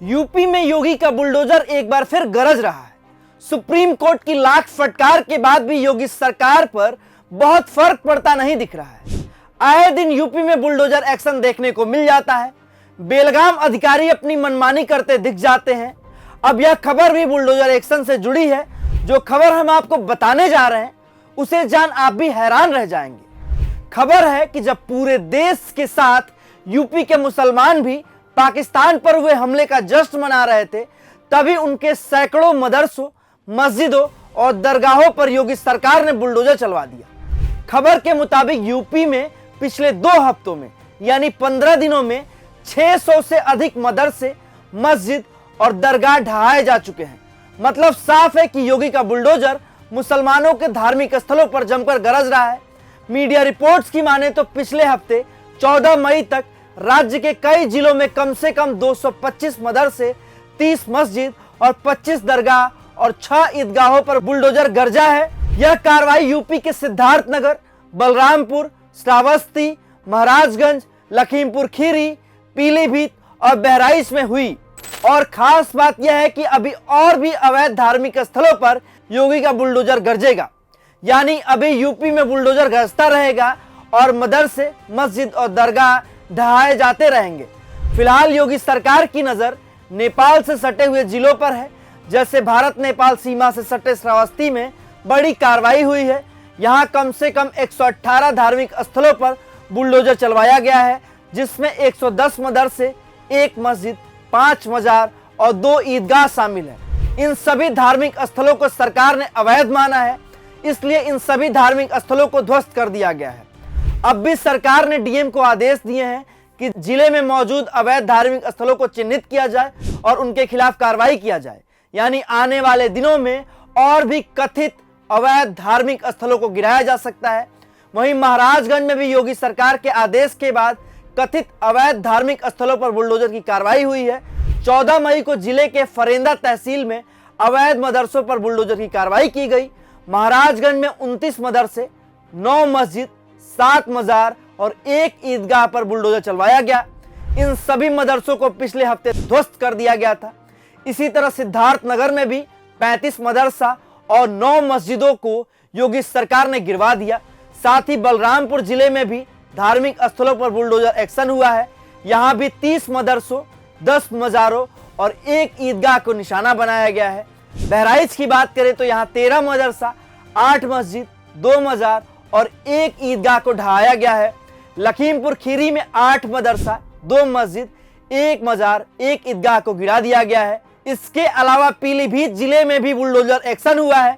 UP में योगी का bulldozer एक बार फिर गरज रहा है। सुप्रीम कोर्ट की लाख फटकार के बाद भी योगी सरकार पर बहुत फर्क पड़ता नहीं दिख रहा है। आए दिन यूपी में बुलडोजर एक्शन देखने को मिल जाता है। बेलगाम अधिकारी अपनी मनमानी करते दिख जाते हैं। अब यह खबर भी बुलडोजर एक्शन से जुड़ी है। जो खबर हम आपको बताने जा रहे हैं उसे जान आप भी हैरान रह जाएंगे। खबर है कि जब पूरे देश के साथ यूपी के मुसलमान भी पाकिस्तान पर हुए हमले का जश्न मना रहे थे, तभी उनके सैकड़ों मदरसों, मस्जिदों और दरगाहों पर योगी सरकार ने बुलडोजर चलवा दिया। खबर के मुताबिक यूपी में पिछले 2 हफ्तों में यानी 15 दिनों में 600 से अधिक मदरसे, मस्जिद और दरगाह ढहाए जा चुके हैं। मतलब साफ है कि योगी का बुलडोजर मुसलमानों के धार्मिक स्थलों पर जमकर गरज रहा है। मीडिया रिपोर्ट्स की माने तो पिछले हफ्ते 14 मई तक राज्य के कई जिलों में कम से कम 225 मदरसे, 30 मस्जिद और 25 दरगाह और 6 ईदगाहों पर बुलडोजर गरजा है। यह कार्रवाई यूपी के सिद्धार्थनगर, बलरामपुर, श्रावस्ती, महाराजगंज, लखीमपुर खीरी, पीलीभीत और बहराइच में हुई। और खास बात यह है कि अभी और भी अवैध धार्मिक स्थलों पर योगी का बुलडोजर गरजेगा। यानी अभी यूपी में बुलडोजर गरजता रहेगा और मदरसे, मस्जिद और दरगाह ढहाए जाते रहेंगे। फिलहाल योगी सरकार की नजर नेपाल से सटे हुए जिलों पर है। जैसे भारत नेपाल सीमा से सटे श्रावस्ती में बड़ी कार्रवाई हुई है। यहाँ कम से कम 118 धार्मिक स्थलों पर बुलडोजर चलवाया गया है, जिसमें 110 मदरसे, 1 मस्जिद, 5 मजार और 2 ईदगाह शामिल है। इन सभी धार्मिक स्थलों को सरकार ने अवैध माना है, इसलिए इन सभी धार्मिक स्थलों को ध्वस्त कर दिया गया है। अब भी सरकार ने डीएम को आदेश दिए हैं कि जिले में मौजूद अवैध धार्मिक स्थलों को चिन्हित किया जाए और उनके खिलाफ कार्रवाई किया जाए। यानी आने वाले दिनों में और भी कथित अवैध धार्मिक स्थलों को गिराया जा सकता है। वहीं महाराजगंज में भी योगी सरकार के आदेश के बाद कथित अवैध धार्मिक स्थलों पर बुलडोजर की कार्रवाई हुई है। 14 मई को जिले के फरेंदा तहसील में अवैध मदरसों पर बुलडोजर की कार्रवाई की गई। महाराजगंज में 29 मदरसे, 9 मस्जिद, 7 मजार और 1 ईदगाह पर बुलडोजर चलवाया गया। इन सभी मदरसों को पिछले हफ्ते ध्वस्त कर दिया गया था। इसी तरह सिद्धार्थनगर में भी 35 मदरसा और 9 मस्जिदों को योगी सरकार ने गिरवा दिया। साथ ही बलरामपुर जिले में भी धार्मिक स्थलों पर बुलडोजर एक्शन हुआ है। यहाँ भी 30 मदरसों, 10 मजारों और 1 ईदगाह को निशाना बनाया गया है। बहराइच की बात करें तो यहाँ 13 मदरसा, 8 मस्जिद, 2 मजार और 1 ईदगाह को ढहाया गया है। लखीमपुर खीरी में 8 मदरसा, 2 मस्जिद, 1 मजार, 1 ईदगाह को गिरा दिया गया है। इसके अलावा पीलीभीत जिले में भी बुलडोजर एक्शन हुआ है।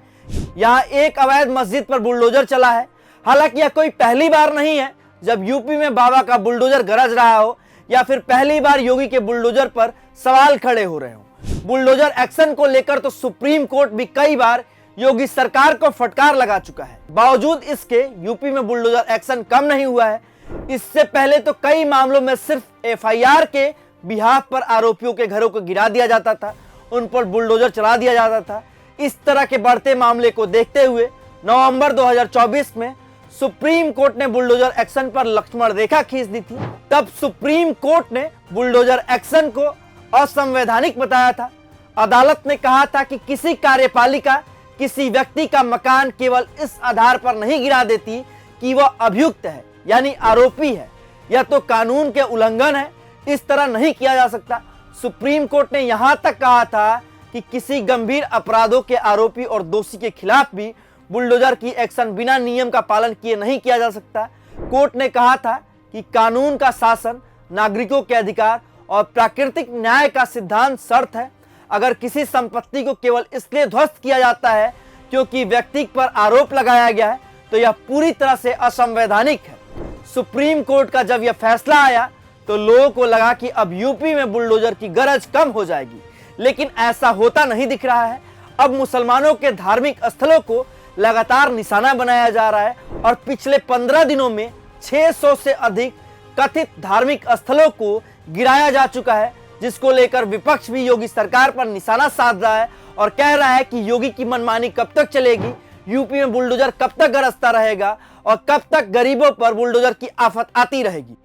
यहाँ 1 अवैध मस्जिद पर बुलडोजर चला है। हालांकि यह कोई पहली बार नहीं है जब यूपी में बाबा का बुलडोजर गरज रहा हो या फिर पहली बार योगी के बुलडोजर पर सवाल खड़े हो रहे हो। बुलडोजर एक्शन को लेकर तो सुप्रीम कोर्ट भी कई बार योगी सरकार को फटकार लगा चुका है। बावजूद इसके यूपी में बुलडोजर एक्शन कम नहीं हुआ है। इससे पहले तो कई मामलों में सिर्फ एफआईआर के बिहाफ पर आरोपियों के घरों को गिरा दिया जाता था, उन पर बुलडोजर चला दिया जाता था। इस तरह के बढ़ते मामले को देखते हुए नवंबर 2024 में सुप्रीम कोर्ट ने बुलडोजर एक्शन पर लक्ष्मण रेखा खींच दी थी। तब सुप्रीम कोर्ट ने बुलडोजर एक्शन को असंवैधानिक बताया था। अदालत ने कहा था कि किसी कार्यपालिका किसी व्यक्ति का मकान केवल इस आधार पर नहीं गिरा देती कि वह अभियुक्त है यानी आरोपी है। यह तो कानून के उल्लंघन है, इस तरह नहीं किया जा सकता। सुप्रीम कोर्ट ने यहां तक कहा था कि किसी गंभीर अपराधों के आरोपी और दोषी के खिलाफ भी बुलडोजर की एक्शन बिना नियम का पालन किए नहीं किया जा सकता। कोर्ट ने कहा था कि कानून का शासन, नागरिकों के अधिकार और प्राकृतिक न्याय का सिद्धांत शर्त है। अगर किसी संपत्ति को केवल इसलिए ध्वस्त किया जाता है क्योंकि व्यक्ति पर आरोप लगाया गया है तो यह पूरी तरह से असंवैधानिक है। सुप्रीम कोर्ट का जब यह फैसला आया तो लोगों को लगा कि अब यूपी में बुलडोजर की गरज कम हो जाएगी, लेकिन ऐसा होता नहीं दिख रहा है। अब मुसलमानों के धार्मिक स्थलों को लगातार निशाना बनाया जा रहा है और पिछले 15 दिनों में 600 से अधिक कथित धार्मिक स्थलों को गिराया जा चुका है, जिसको लेकर विपक्ष भी योगी सरकार पर निशाना साध रहा है और कह रहा है कि योगी की मनमानी कब तक चलेगी, यूपी में बुलडोजर कब तक गरजता रहेगा और कब तक गरीबों पर बुलडोजर की आफत आती रहेगी।